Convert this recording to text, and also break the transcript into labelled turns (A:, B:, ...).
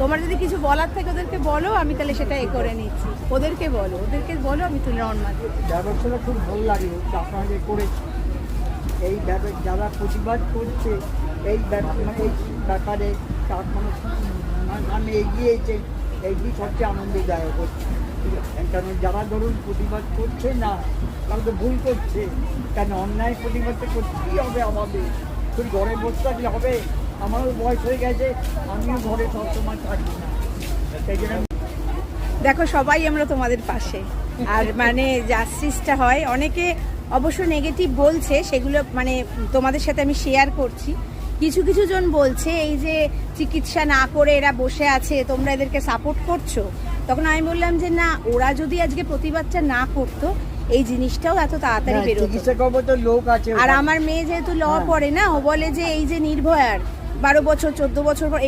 A: তোমার যদি কিছু বলার থাকে ওদেরকে বলো, আমি তাহলে সেটা করে নিচ্ছি। ওদেরকে বলো আমি তুলে রওনা দিই।
B: ব্যবসাটা খুব ভালো লাগে আপনাদের করেছি। এই যারা প্রতিবাদ করছে এই ব্যাপারে তার কোনো আমি এগিয়েছে, এইটি সবচেয়ে আনন্দদায়ক হচ্ছে। কারণ যারা ধরুন প্রতিবাদ করছে না তারা তো ভুল করছে। কেন অন্যায় প্রতিবাদটা করতেই হবে আমাদের, শুধু ঘরে বসে থাকলে হবে? আমারও বয়স হয়ে গেছে, আমিও ঘরে সবসময় থাকি না। সেই জন্য
A: দেখো সবাই আমরা তোমাদের পাশে। আর মানে জাস্টিসটা হয়, অনেকে অবশ্য নেগেটিভ বলছে, সেগুলো মানে তোমাদের সাথে আমি শেয়ার করছি। কিছু কিছু জন বলছে এই যে চিকিৎসা না করে এরা বসে আছে, তোমরা এদেরকে সাপোর্ট করছো। তখন আমি বললাম যে না, ওরা যদি আজকে প্রতিবাদটা না করতো এই জিনিসটাও এত তাড়াতাড়ি বেরোতো।
B: লোক আছে।
A: আর আমার মেয়ে যেহেতু ল পড়ে না, ও বলে যে এই যে নির্ভয়ার 12 বছর 14 বছর পর